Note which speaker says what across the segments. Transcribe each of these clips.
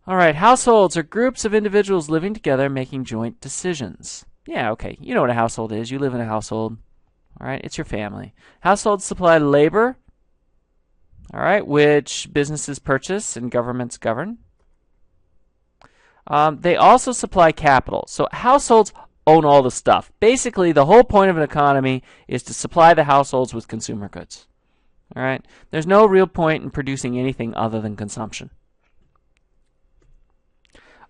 Speaker 1: All right, households are groups of individuals living together making joint decisions. Yeah, okay, you know what a household is. You live in a household. All right, it's your family. Households supply labor, all right, which businesses purchase and governments govern. They also supply capital. So households own all the stuff. Basically, the whole point of an economy is to supply the households with consumer goods. All right, there's no real point in producing anything other than consumption.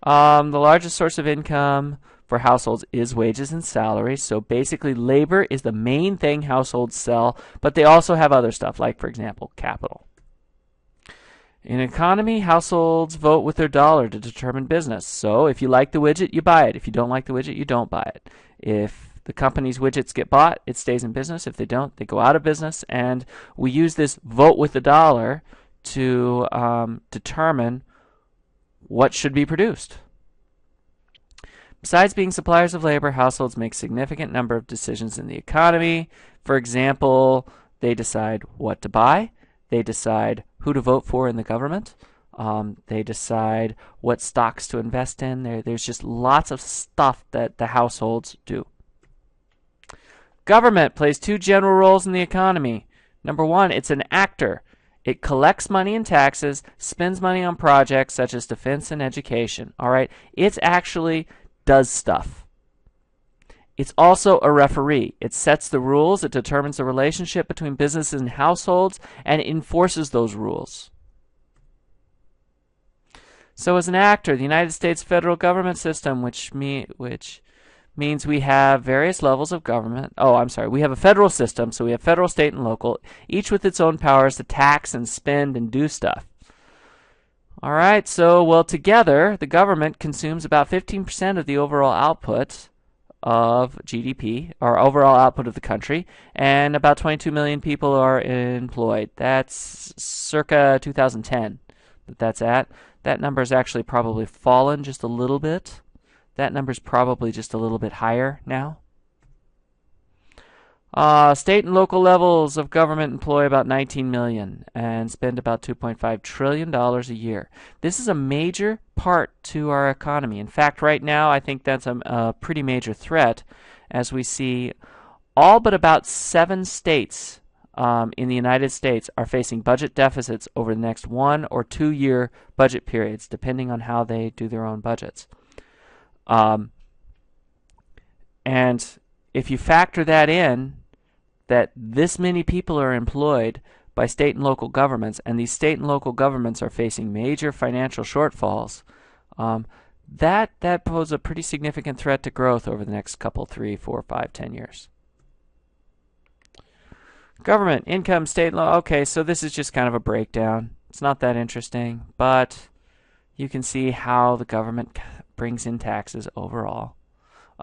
Speaker 1: The largest source of income for households is wages and salaries. So basically, labor is the main thing households sell, but they also have other stuff, like, for example, capital. In an economy, households vote with their dollar to determine business. So if you like the widget, you buy it. If you don't like the widget, you don't buy it. If the company's widgets get bought, it stays in business. If they don't, they go out of business. And we use this vote with the dollar to determine what should be produced. Besides being suppliers of labor, households make a significant number of decisions in the economy. For example, they decide what to buy. They decide who to vote for in the government. They decide what stocks to invest in. There's just lots of stuff that the households do. Government plays two general roles in the economy. Number one, it's an actor. It collects money in taxes, spends money on projects such as defense and education. All right, it actually does stuff. It's also a referee. It sets the rules, it determines the relationship between businesses and households, and enforces those rules. So as an actor, the United States federal government system, which means we have various levels of government. We have a federal system, so we have federal, state, and local, each with its own powers to tax and spend and do stuff. All right, so, together, the government consumes about 15% of the overall output of GDP, or overall output of the country, and about 22 million people are employed. That's circa 2010 that's at. That number has actually probably fallen just a little bit. That number's probably just a little bit higher now. State and local levels of government employ about 19 million and spend about $2.5 trillion a year. This is a major part to our economy. In fact, right now, I think that's a pretty major threat, as we see all but about 7 states in the United States are facing budget deficits over the next 1 or 2 year budget periods, depending on how they do their own budgets. And if you factor that in, that this many people are employed by state and local governments, and these state and local governments are facing major financial shortfalls, that poses a pretty significant threat to growth over the next couple, 3, 4, 5, 10 years. Government, income, state, okay, so this is just kind of a breakdown. It's not that interesting, but you can see how the government brings in taxes overall.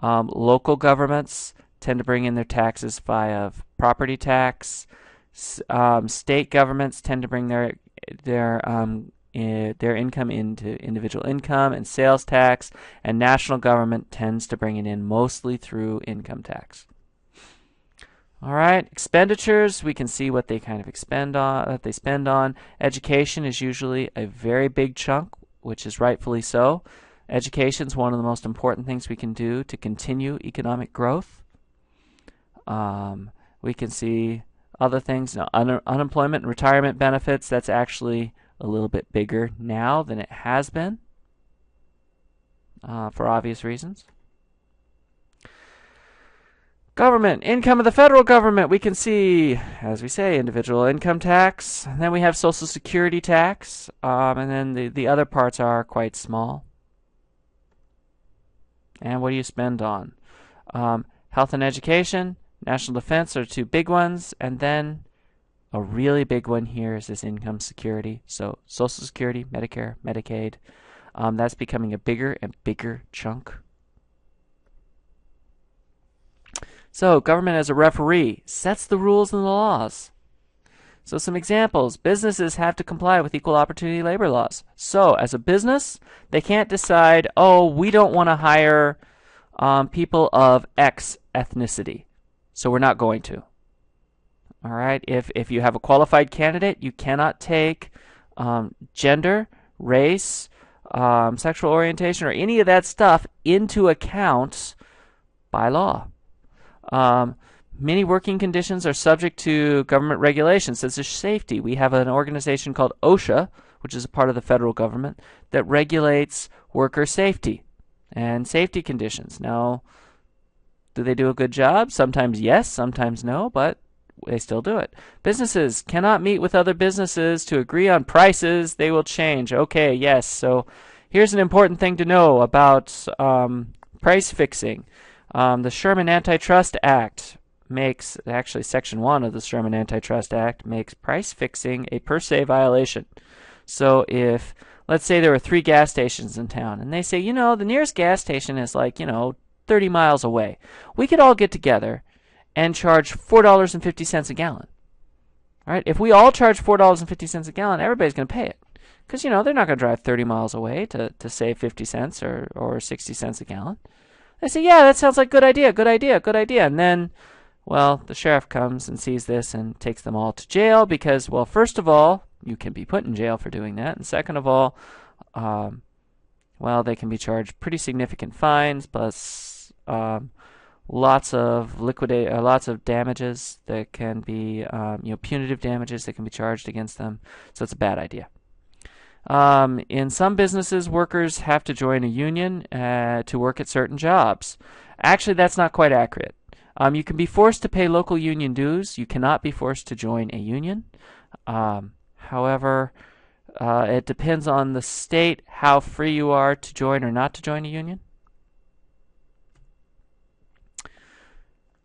Speaker 1: Local governments tend to bring in their taxes via property tax. State governments tend to bring their income into individual income and sales tax, and national government tends to bring it in mostly through income tax. All right, expenditures, we can see what they kind of spend on. Education is usually a very big chunk, which is rightfully so. Education is one of the most important things we can do to continue economic growth. We can see other things, unemployment and retirement benefits. That's actually a little bit bigger now than it has been, for obvious reasons. Government, income of the federal government. We can see, as we say, individual income tax. And then we have Social Security tax. And then the other parts are quite small. And what do you spend on? Health and education, national defense are 2 big ones. And then a really big one here is this income security. So Social Security, Medicare, Medicaid. That's becoming a bigger and bigger chunk. So government as a referee sets the rules and the laws. So some examples. Businesses have to comply with equal opportunity labor laws. So as a business, they can't decide, we don't want to hire people of X ethnicity, so we're not going to. All right. If you have a qualified candidate, you cannot take gender, race, sexual orientation, or any of that stuff into account by law. Many working conditions are subject to government regulations, such as safety. We have an organization called OSHA, which is a part of the federal government, that regulates worker safety and safety conditions. Now, do they do a good job? Sometimes yes, sometimes no, but they still do it. Businesses cannot meet with other businesses to agree on prices. They will change. Okay, yes. So here's an important thing to know about price fixing. The Sherman Antitrust Act makes, actually Section 1 of the Sherman Antitrust Act makes price fixing a per se violation. So if, let's say there were 3 gas stations in town, and they say, the nearest gas station is 30 miles away. We could all get together and charge $4.50 a gallon. All right? If we all charge $4.50 a gallon, everybody's going to pay it. Because, they're not going to drive 30 miles away to save 50 cents or 60 cents a gallon. They say, yeah, that sounds like good idea. And then, well, the sheriff comes and sees this and takes them all to jail because, well, first of all, you can be put in jail for doing that. And second of all, well, they can be charged pretty significant fines plus lots of damages that can be, punitive damages that can be charged against them. So it's a bad idea. In some businesses, workers have to join a union to work at certain jobs. Actually, that's not quite accurate. You can be forced to pay local union dues. You cannot be forced to join a union. However, it depends on the state how free you are to join or not to join a union.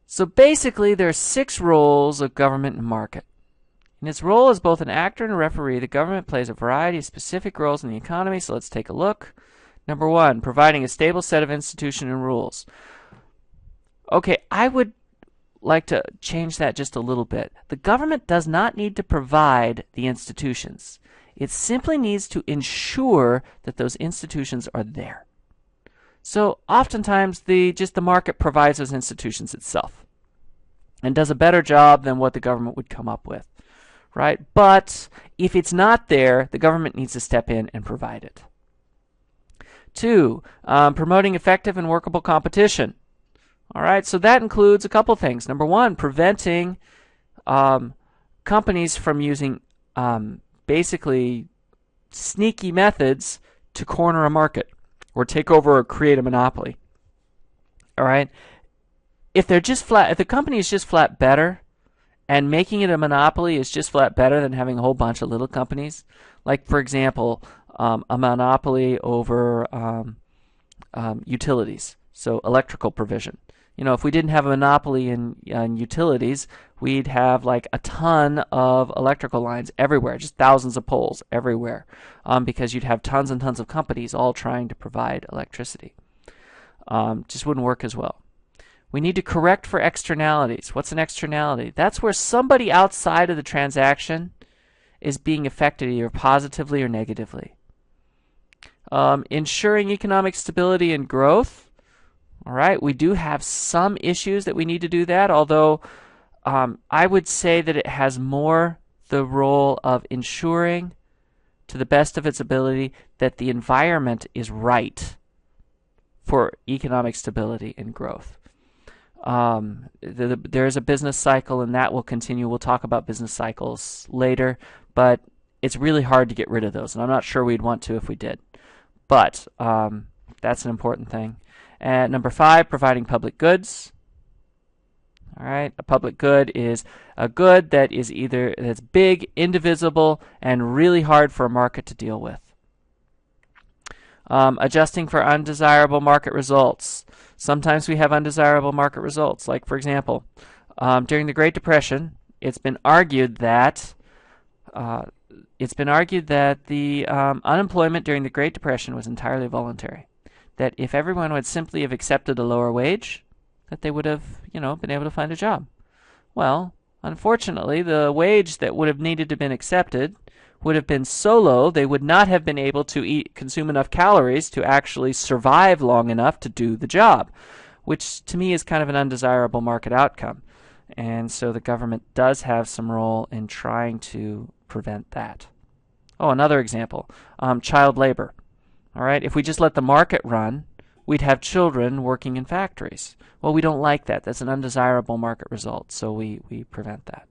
Speaker 1: So basically, there are 6 roles of government and market. In its role as both an actor and a referee, the government plays a variety of specific roles in the economy, so let's take a look. Number 1, providing a stable set of institutions and rules. Okay, I would like to change that just a little bit. The government does not need to provide the institutions. It simply needs to ensure that those institutions are there. So oftentimes the market provides those institutions itself and does a better job than what the government would come up with. Right? But if it's not there, the government needs to step in and provide it. 2, promoting effective and workable competition. All right, so that includes a couple things. Number 1, preventing companies from using basically sneaky methods to corner a market or take over or create a monopoly. All right, if the company is just flat better, and making it a monopoly is just flat better than having a whole bunch of little companies. Like, for example, a monopoly over utilities, so electrical provision. If we didn't have a monopoly in utilities, we'd have like a ton of electrical lines everywhere, just thousands of poles everywhere, because you'd have tons and tons of companies all trying to provide electricity. Just wouldn't work as well. We need to correct for externalities. What's an externality? That's where somebody outside of the transaction is being affected either positively or negatively. Ensuring economic stability and growth. All right, we do have some issues that we need to do that, although I would say that it has more the role of ensuring, to the best of its ability, that the environment is right for economic stability and growth. There is a business cycle, and that will continue. We'll talk about business cycles later, but it's really hard to get rid of those, and I'm not sure we'd want to if we did. But that's an important thing. And number 5, providing public goods. All right, a public good is a good that is that's big, indivisible, and really hard for a market to deal with. Adjusting for undesirable market results. Sometimes we have undesirable market results. Like, for example, during the Great Depression, it's been argued that the unemployment during the Great Depression was entirely voluntary. That if everyone would simply have accepted a lower wage, that they would have, been able to find a job. Well, unfortunately, the wage that would have needed to have been accepted would have been so low they would not have been able to consume enough calories to actually survive long enough to do the job, which to me is kind of an undesirable market outcome. And so the government does have some role in trying to prevent that. Oh, another example, child labor. All right, if we just let the market run, we'd have children working in factories. Well, we don't like that. That's an undesirable market result, so we prevent that.